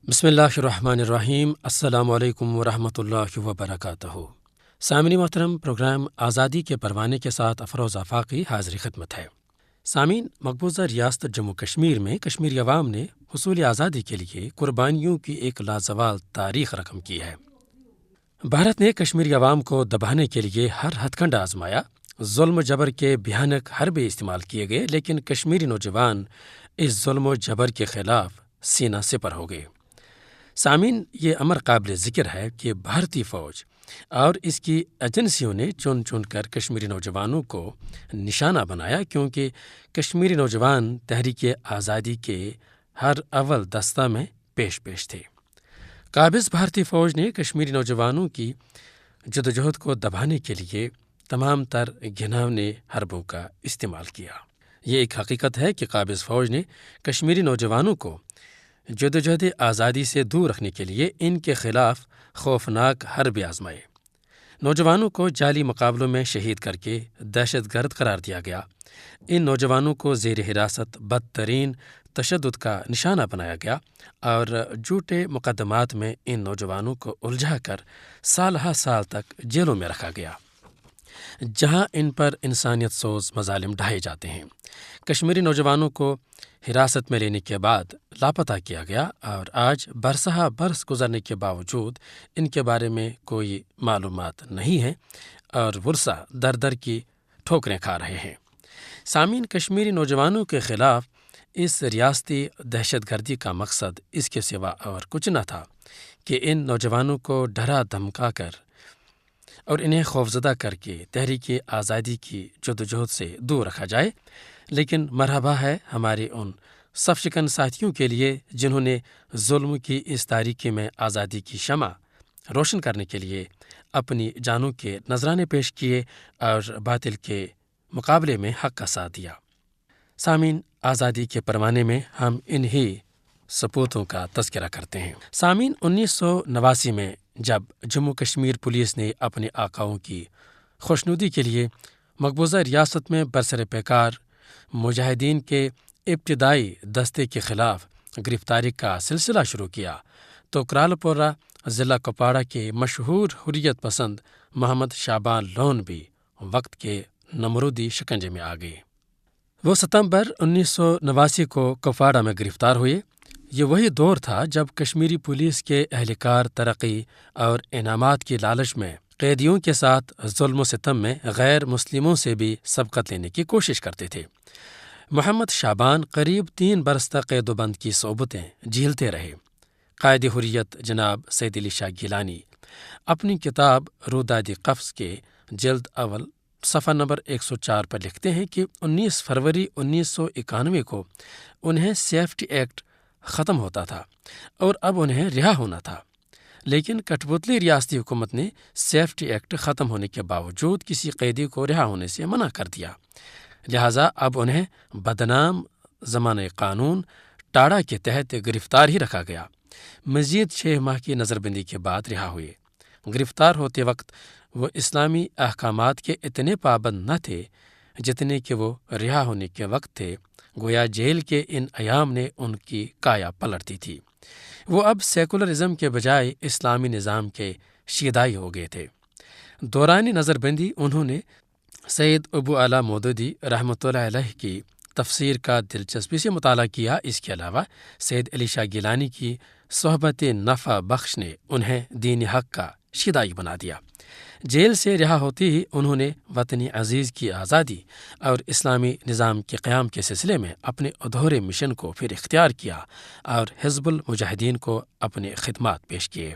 بسم اللہ الرحمن الرحیم۔ السلام علیکم ورحمۃ اللہ وبرکاتہ۔ سامعین محترم، پروگرام آزادی کے پروانے کے ساتھ افروز آفاقی حاضر خدمت ہے۔ سامعین، مقبوضہ ریاست جموں کشمیر میں کشمیری عوام نے حصول آزادی کے لیے قربانیوں کی ایک لازوال تاریخ رقم کی ہے۔ بھارت نے کشمیری عوام کو دبانے کے لیے ہر ہتھ کنڈا آزمایا، ظلم و جبر کے بھیانک حربے استعمال کیے گئے، لیکن کشمیری نوجوان اس ظلم و جبر کے خلاف سینہ سپر ہو گئے۔ سامعین، یہ امر قابل ذکر ہے کہ بھارتی فوج اور اس کی ایجنسیوں نے چن چن کر کشمیری نوجوانوں کو نشانہ بنایا، کیونکہ کشمیری نوجوان تحریک آزادی کے ہر اول دستہ میں پیش تھے۔ قابض بھارتی فوج نے کشمیری نوجوانوں کی جدوجہد کو دبانے کے لیے تمام تر گھناونے حربوں کا استعمال کیا۔ یہ ایک حقیقت ہے کہ قابض فوج نے کشمیری نوجوانوں کو جدوجہد آزادی سے دور رکھنے کے لیے ان کے خلاف خوفناک حربے آزمائے۔ نوجوانوں کو جعلی مقابلوں میں شہید کر کے دہشت گرد قرار دیا گیا۔ ان نوجوانوں کو زیر حراست بدترین تشدد کا نشانہ بنایا گیا اور جھوٹے مقدمات میں ان نوجوانوں کو الجھا کر سالہ سال تک جیلوں میں رکھا گیا، جہاں ان پر انسانیت سوز مظالم ڈھائے جاتے ہیں۔ کشمیری نوجوانوں کو حراست میں لینے کے بعد لاپتہ کیا گیا اور آج برسہ برس گزرنے کے باوجود ان کے بارے میں کوئی معلومات نہیں ہے اور ورثہ در در کی ٹھوکریں کھا رہے ہیں۔ سامعین، کشمیری نوجوانوں کے خلاف اس ریاستی دہشت گردی کا مقصد اس کے سوا اور کچھ نہ تھا کہ ان نوجوانوں کو ڈرا دھمکا کر اور انہیں خوفزدہ کر کے تحریک آزادی کی جدوجہد سے دور رکھا جائے، لیکن مرحبا ہے ہمارے ان صف شکن ساتھیوں کے لیے جنہوں نے ظلم کی اس تاریکی میں آزادی کی شمع روشن کرنے کے لیے اپنی جانوں کے نذرانے پیش کیے اور باطل کے مقابلے میں حق کا ساتھ دیا۔ سامعین، آزادی کے پروانے میں ہم انہی سپوتوں کا تذکرہ کرتے ہیں۔ سامعین، 1989 میں جب جموں کشمیر پولیس نے اپنے آقاؤں کی خوشنودی کے لیے مقبوضہ ریاست میں برسر پیکار مجاہدین کے ابتدائی دستے کے خلاف گرفتاری کا سلسلہ شروع کیا تو کرالپورہ ضلع کپواڑہ کے مشہور حریت پسند محمد شعبان لون بھی وقت کے نمرودی شکنجے میں آ گئے۔ وہ ستمبر 1989 کو کپواڑہ میں گرفتار ہوئے۔ یہ وہی دور تھا جب کشمیری پولیس کے اہلکار ترقی اور انعامات کی لالچ میں قیدیوں کے ساتھ ظلم و ستم میں غیر مسلموں سے بھی سبقت لینے کی کوشش کرتے تھے۔ محمد شعبان قریب 3 برس تک قید و بند کی صعوبتیں جھیلتے رہے۔ قائد حریت جناب سید علی شاہ گیلانی اپنی کتاب روداد قفس کے جلد اول صفحہ نمبر 104 پر لکھتے ہیں کہ 19 فروری 1991 کو انہیں سیفٹی ایکٹ ختم ہوتا تھا اور اب انہیں رہا ہونا تھا، لیکن کٹھپتلی ریاستی حکومت نے سیفٹی ایکٹ ختم ہونے کے باوجود کسی قیدی کو رہا ہونے سے منع کر دیا، لہٰذا اب انہیں بدنام زمانہ قانون ٹاڑا کے تحت گرفتار ہی رکھا گیا۔ مزید 6 ماہ کی نظر بندی کے بعد رہا ہوئے۔ گرفتار ہوتے وقت وہ اسلامی احکامات کے اتنے پابند نہ تھے جتنے کہ وہ رہا ہونے کے وقت تھے، گویا جیل کے ان ایام نے ان کی کایا پلٹ دی تھی۔ وہ اب سیکولرزم کے بجائے اسلامی نظام کے شیدائی ہو گئے تھے۔ دوران نظر بندی انہوں نے سید ابو اعلیٰ مودودی رحمۃ اللہ علیہ کی تفسیر کا دلچسپی سے مطالعہ کیا۔ اس کے علاوہ سید علی شاہ گیلانی کی صحبت نفع بخش نے انہیں دین حق کا شیدائی بنا دیا۔ جیل سے رہا ہوتے ہی انہوں نے وطن عزیز کی آزادی اور اسلامی نظام کے قیام کے سلسلے میں اپنے ادھورے مشن کو پھر اختیار کیا اور حزب المجاہدین کو اپنے خدمات پیش کیے۔